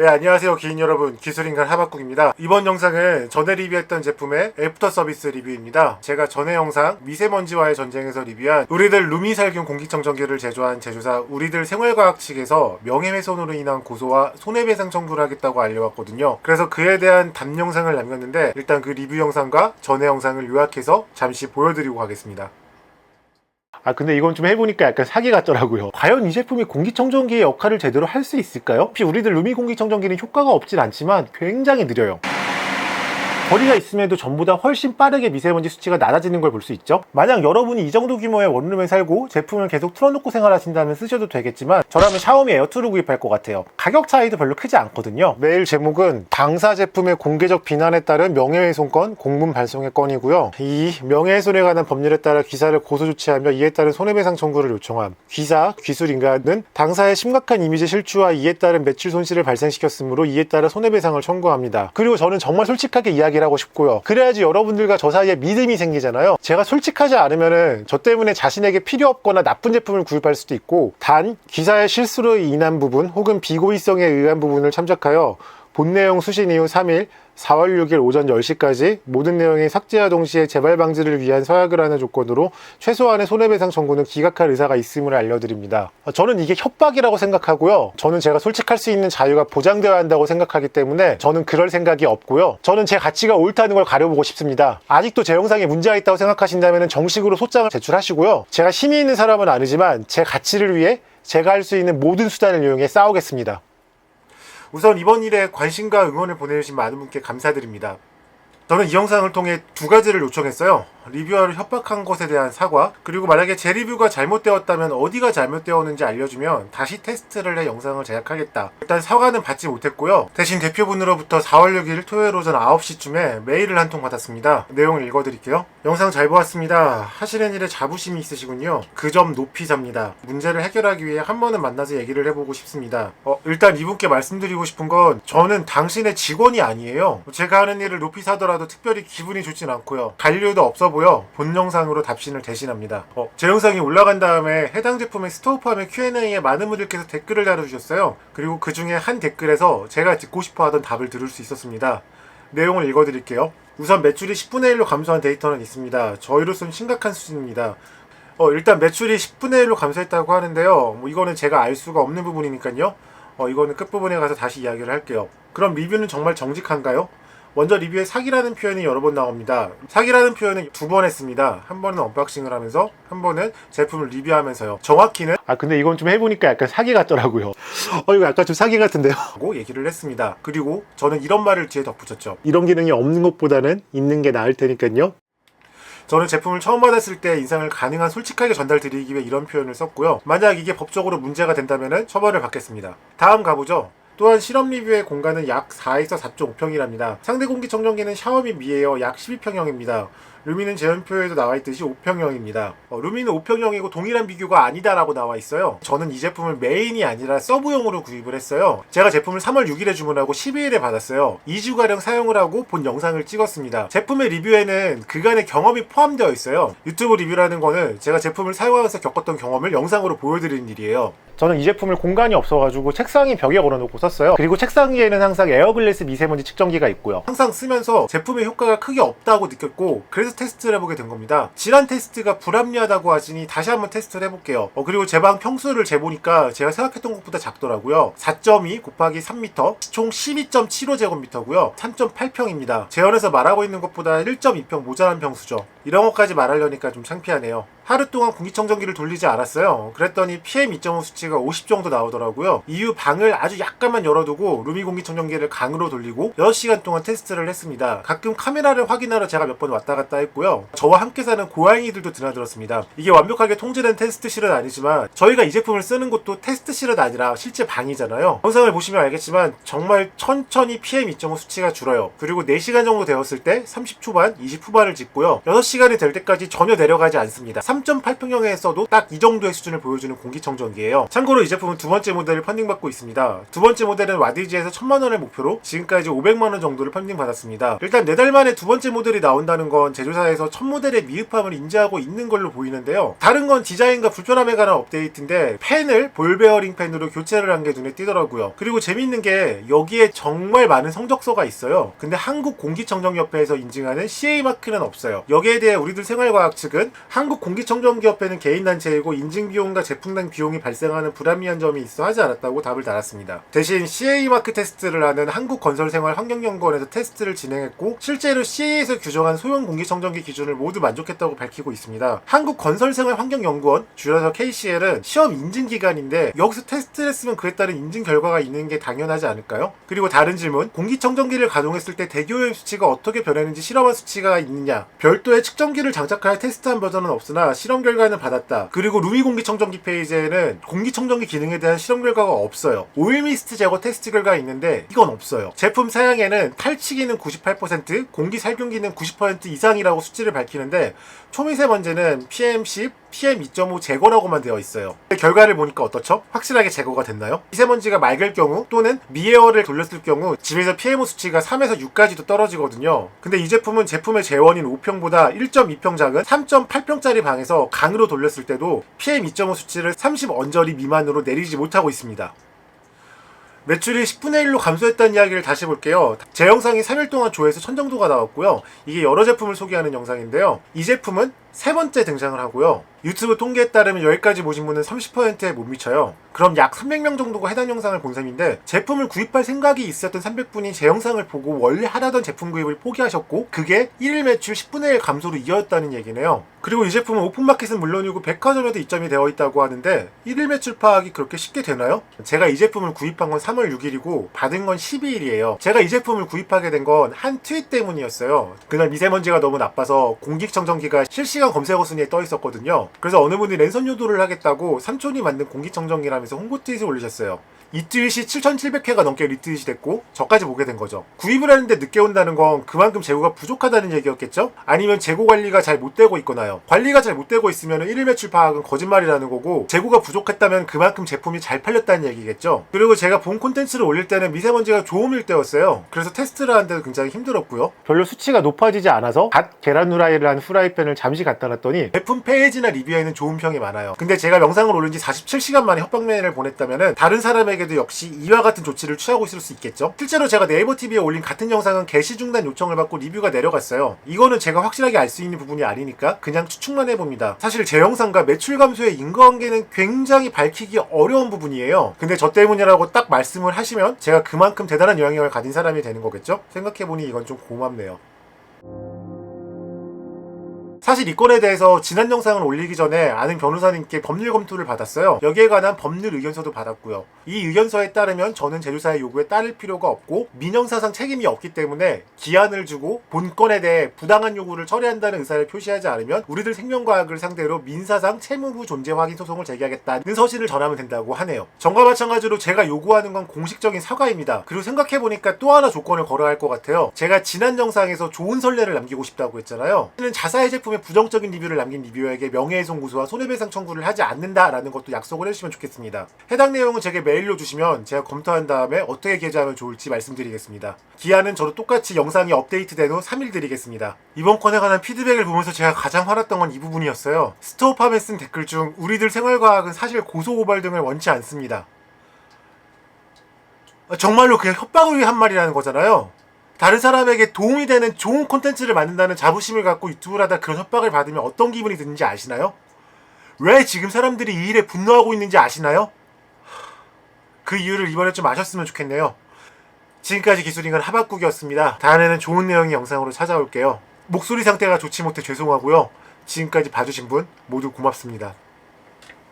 네, 안녕하세요 기인 여러분, 기술인간 하박국입니다. 이번 영상은 전에 리뷰했던 제품의 애프터 서비스 리뷰입니다. 제가 전에 영상 미세먼지와의 전쟁에서 리뷰한 우리들 루미살균 공기청정기를 제조한 제조사 우리들 생활과학 측에서 명예훼손으로 인한 고소와 손해배상 청구를 하겠다고 알려왔거든요. 그래서 그에 대한 답 영상을 남겼는데 일단 그 리뷰 영상과 전에 영상을 요약해서 잠시 보여드리고 가겠습니다. 근데 이건 좀 해보니까 약간 사기 같더라고요. 과연 이 제품이 공기청정기의 역할을 제대로 할 수 있을까요? 혹시 우리들 루미 공기청정기는 효과가 없진 않지만 굉장히 느려요. 거리가 있음에도 전보다 훨씬 빠르게 미세먼지 수치가 낮아지는 걸 볼 수 있죠. 만약 여러분이 이 정도 규모의 원룸에 살고 제품을 계속 틀어놓고 생활하신다면 쓰셔도 되겠지만 저라면 샤오미 에어2를 구입할 것 같아요. 가격 차이도 별로 크지 않거든요. 메일 제목은 당사 제품의 공개적 비난에 따른 명예훼손건 공문 발송의 건이고요. 이 명예훼손에 관한 법률에 따라 기사를 고소 조치하며 이에 따른 손해배상 청구를 요청함. 기사, 기술인간은 당사의 심각한 이미지 실추와 이에 따른 매출 손실을 발생시켰으므로 이에 따라 손해배상을 청구합니다. 그리고 저는 정말 솔직하게 이야기를 하고 싶고요. 그래야지 여러분들과 저 사이에 믿음이 생기잖아요. 제가 솔직하지 않으면은 저 때문에 자신에게 필요 없거나 나쁜 제품을 구입할 수도 있고, 단 기사의 실수로 인한 부분 혹은 비고의성에 의한 부분을 참작하여 본 내용 수신 이후 3일 4월 6일 오전 10시까지 모든 내용이 삭제와 동시에 재발 방지를 위한 서약을 하는 조건으로 최소한의 손해배상 청구는 기각할 의사가 있음을 알려드립니다. 저는 이게 협박이라고 생각하고요. 저는 제가 솔직할 수 있는 자유가 보장되어야 한다고 생각하기 때문에 저는 그럴 생각이 없고요. 저는 제 가치가 옳다는 걸 가려보고 싶습니다. 아직도 제 영상에 문제가 있다고 생각하신다면 정식으로 소장을 제출하시고요. 제가 힘이 있는 사람은 아니지만 제 가치를 위해 제가 할 수 있는 모든 수단을 이용해 싸우겠습니다. 우선 이번 일에 관심과 응원을 보내주신 많은 분께 감사드립니다. 저는 이 영상을 통해 두 가지를 요청했어요. 리뷰어를 협박한 것에 대한 사과, 그리고 만약에 제 리뷰가 잘못되었다면 어디가 잘못되었는지 알려주면 다시 테스트를 해 영상을 제작하겠다. 일단 사과는 받지 못했고요. 대신 대표분으로부터 4월 6일 토요일 오전 9시쯤에 메일을 한 통 받았습니다. 내용을 읽어드릴게요. 영상 잘 보았습니다. 하시는 일에 자부심이 있으시군요. 그 점 높이 삽니다. 문제를 해결하기 위해 한 번은 만나서 얘기를 해보고 싶습니다. 일단 이분께 말씀드리고 싶은 건 저는 당신의 직원이 아니에요. 제가 하는 일을 높이 사더라도 특별히 기분이 좋진 않고요. 관료도 없어 보여 본 영상으로 답신을 대신합니다. 제 영상이 올라간 다음에 해당 제품의 스토어팜의 Q&A에 많은 분들께서 댓글을 달아주셨어요. 그리고 그 중에 한 댓글에서 제가 듣고 싶어 하던 답을 들을 수 있었습니다. 내용을 읽어드릴게요. 우선 매출이 10분의 1로 감소한 데이터는 있습니다. 저희로서는 심각한 수준입니다. 일단 매출이 10분의 1로 감소했다고 하는데요. 이거는 제가 알 수가 없는 부분이니까요. 이거는 끝부분에 가서 다시 이야기를 할게요. 그럼 리뷰는 정말 정직한가요? 먼저 리뷰에 사기라는 표현이 여러 번 나옵니다. 사기라는 표현은 두 번 했습니다. 한 번은 언박싱을 하면서, 한 번은 제품을 리뷰하면서요. 정확히는 근데 이건 좀 해보니까 약간 사기 같더라고요. 이거 약간 좀 사기 같은데요? 고 얘기를 했습니다. 그리고 저는 이런 말을 뒤에 덧붙였죠. 이런 기능이 없는 것보다는 있는 게 나을 테니까요. 저는 제품을 처음 받았을 때 인상을 가능한 솔직하게 전달드리기 위해 이런 표현을 썼고요. 만약 이게 법적으로 문제가 된다면 처벌을 받겠습니다. 다음 가보죠. 또한 실험 리뷰의 공간은 약 4에서 4.5평이랍니다. 상대 공기청정기는 샤오미 미에어 약 12평형입니다. 루미는 제음표에도 나와있듯이 5평형입니다. 루미는 5평형이고 동일한 비교가 아니다라고 나와있어요. 저는 이 제품을 메인이 아니라 서브용으로 구입을 했어요. 제가 제품을 3월 6일에 주문하고 12일에 받았어요. 2주가량 사용을 하고 본 영상을 찍었습니다. 제품의 리뷰에는 그간의 경험이 포함되어 있어요. 유튜브 리뷰라는 거는 제가 제품을 사용하면서 겪었던 경험을 영상으로 보여드리는 일이에요. 저는 이 제품을 공간이 없어가지고 책상이 벽에 걸어놓고 썼어요. 그리고 책상 위에는 항상 에어글래스 미세먼지 측정기가 있고요. 항상 쓰면서 제품의 효과가 크게 없다고 느꼈고, 그래서 테스트를 해보게 된 겁니다. 질환 테스트가 불합리하다고 하시니 다시 한번 테스트를 해볼게요. 그리고 제 방 평수를 재보니까 제가 생각했던 것보다 작더라고요. 4.2 곱하기 3m, 총 12.75제곱미터고요. 3.8평입니다. 재현에서 말하고 있는 것보다 1.2평 모자란 평수죠. 이런 것까지 말하려니까 좀 창피하네요. 하루 동안 공기청정기를 돌리지 않았어요. 그랬더니 PM2.5 수치가 50 정도 나오더라고요. 이후 방을 아주 약간만 열어두고 루미 공기청정기를 강으로 돌리고 6시간 동안 테스트를 했습니다. 가끔 카메라를 확인하러 제가 몇 번 왔다 갔다 했고요. 저와 함께 사는 고양이들도 드나들었습니다. 이게 완벽하게 통제된 테스트실은 아니지만 저희가 이 제품을 쓰는 곳도 테스트실은 아니라 실제 방이잖아요. 영상을 보시면 알겠지만 정말 천천히 PM2.5 수치가 줄어요. 그리고 4시간 정도 되었을 때 30초반, 20 후반을 찍고요. 6시간 시간이 될 때까지 전혀 내려가지 않습니다. 3.8평형에서도 딱 이 정도의 수준을 보여주는 공기청정기예요. 참고로 이 제품은 두 번째 모델을 펀딩받고 있습니다. 두 번째 모델은 와디지에서 1000만원을 목표로 지금까지 500만원 정도를 펀딩 받았습니다. 일단 4달 만에 두 번째 모델이 나온다는 건 제조사에서 첫 모델의 미흡함을 인지하고 있는 걸로 보이는데요. 다른 건 디자인과 불편함에 관한 업데이트인데 팬을 볼 베어링 팬으로 교체를 한 게 눈에 띄더라고요. 그리고 재미있는 게 여기에 정말 많은 성적서가 있어요. 근데 한국공기청정기협회에서 인증하는 CA 마크는 없어요. 여기에 대해 우리들 생활과학 측은 한국공기청정기협회는 개인단체이고 인증비용과 제품당 비용이 발생하는 불합리한 점이 있어 하지 않았다고 답을 달았습니다. 대신 CA 마크 테스트를 하는 한국건설생활환경연구원에서 테스트를 진행했고 실제로 CA에서 규정한 소형 공기청정기 기준을 모두 만족했다고 밝히고 있습니다. 한국건설생활환경연구원, 줄여서 KCL은 시험 인증기관인데 여기서 테스트를 했으면 그에 따른 인증 결과가 있는 게 당연하지 않을까요? 그리고 다른 질문, 공기청정기를 가동했을 때 대기오염 수치가 어떻게 변했는지 실험한 수치가 있느냐? 별도의 측정기를 장착하여 테스트한 버전은 없으나 실험 결과는 받았다. 그리고 루미 공기청정기 페이지에는 공기청정기 기능에 대한 실험 결과가 없어요. 오일 미스트 제거 테스트 결과가 있는데 이건 없어요. 제품 사양에는 탈취기는 98%, 공기 살균기는 90% 이상이라고 수치를 밝히는데 초미세먼지는 PM10, PM2.5 제거라고만 되어 있어요. 결과를 보니까 어떻죠? 확실하게 제거가 됐나요? 미세먼지가 맑을 경우 또는 미에어를 돌렸을 경우 집에서 PM5 수치가 3에서 6까지도 떨어지거든요. 근데 이 제품은 제품의 재원인 5평보다 1.2평 작은 3.8평짜리 방에서 강으로 돌렸을 때도 PM2.5 수치를 30 언저리 미만으로 내리지 못하고 있습니다. 매출이 10분의 1로 감소했다는 이야기를 다시 볼게요. 제 영상이 3일 동안 조회수 1000 정도가 나왔고요. 이게 여러 제품을 소개하는 영상인데요. 이 제품은 세 번째 등장을 하고요. 유튜브 통계에 따르면 여기까지 보신 분은 30%에 못 미쳐요. 그럼 약 300명 정도가 해당 영상을 본 셈인데 제품을 구입할 생각이 있었던 300분이 제 영상을 보고 원래 하라던 제품 구입을 포기하셨고 그게 1일 매출 10분의 1 감소로 이어졌다는 얘기네요. 그리고 이 제품은 오픈마켓은 물론이고 백화점에도 입점이 되어 있다고 하는데 1일 매출 파악이 그렇게 쉽게 되나요? 제가 이 제품을 구입한 건 3월 6일이고 받은 건 12일이에요. 제가 이 제품을 구입하게 된 건 한 트윗 때문이었어요. 그날 미세먼지가 너무 나빠서 공기청정기가 실시간 검색어 순위에 떠 있었거든요. 그래서 어느 분이 랜선 유도를 하겠다고 삼촌이 만든 공기청정기라면서 홍보 트윗을 올리셨어요. 이 트윗이 7,700회가 넘게 리트윗이 됐고 저까지 보게 된 거죠. 구입을 하는데 늦게 온다는 건 그만큼 재고가 부족하다는 얘기였겠죠? 아니면 재고 관리가 잘 못 되고 있거나요. 관리가 잘 못 되고 있으면 1일 매출 파악은 거짓말이라는 거고 재고가 부족했다면 그만큼 제품이 잘 팔렸다는 얘기겠죠. 그리고 제가 본 콘텐츠를 올릴 때는 미세먼지가 좋음일 때였어요. 그래서 테스트를 하는데도 굉장히 힘들었고요. 별로 수치가 높아지지 않아서 갓 계란 후라이를 한 후라이팬을 잠시 갖다 놨더니 제품 페이지나 리뷰에는 좋은 평이 많아요. 근데 제가 영상을 올린 지 47시간 만에 협박 메일을 보냈다면 다른 사람에게도 역시 이와 같은 조치를 취하고 있을 수 있겠죠. 실제로 제가 네이버 TV에 올린 같은 영상은 게시 중단 요청을 받고 리뷰가 내려갔어요. 이거는 제가 확실하게 알 수 있는 부분이 아니니까 그냥 추측만 해봅니다. 사실 제 영상과 매출 감소의 인과관계는 굉장히 밝히기 어려운 부분이에요. 근데 저 때문이라고 딱 말씀을 하시면 제가 그만큼 대단한 영향력을 가진 사람이 되는 거겠죠? 생각해보니 이건 좀 고맙네요. 사실 이 건에 대해서 지난 영상을 올리기 전에 아는 변호사님께 법률 검토를 받았어요. 여기에 관한 법률 의견서도 받았고요. 이 의견서에 따르면 저는 제조사의 요구에 따를 필요가 없고 민형사상 책임이 없기 때문에 기한을 주고 본건에 대해 부당한 요구를 처리한다는 의사를 표시하지 않으면 우리들 생명과학을 상대로 민사상 채무부 존재 확인 소송을 제기하겠다는 서신을 전하면 된다고 하네요. 전과 마찬가지로 제가 요구하는 건 공식적인 사과입니다. 그리고 생각해보니까 또 하나 조건을 걸어야 할 것 같아요. 제가 지난 영상에서 좋은 선례를 남기고 싶다고 했잖아요. 자사의 제품 부정적인 리뷰를 남긴 리뷰어에게 명예훼손 고소와 손해배상 청구를 하지 않는다라는 것도 약속을 해주시면 좋겠습니다. 해당 내용은 제게 메일로 주시면 제가 검토한 다음에 어떻게 게재하면 좋을지 말씀드리겠습니다. 기한은 저도 똑같이 영상이 업데이트된 후 3일 드리겠습니다. 이번 건에 관한 피드백을 보면서 제가 가장 화났던 건 이 부분이었어요. 스토어팜에 쓴 댓글 중 우리들 생활과학은 사실 고소고발 등을 원치 않습니다. 정말로 그냥 협박을 위해 한 말이라는 거잖아요. 다른 사람에게 도움이 되는 좋은 콘텐츠를 만든다는 자부심을 갖고 유튜브를 하다 그런 협박을 받으면 어떤 기분이 드는지 아시나요? 왜 지금 사람들이 이 일에 분노하고 있는지 아시나요? 그 이유를 이번에 좀 아셨으면 좋겠네요. 지금까지 기술인간 하박국이었습니다. 다음에는 좋은 내용의 영상으로 찾아올게요. 목소리 상태가 좋지 못해 죄송하고요. 지금까지 봐주신 분 모두 고맙습니다.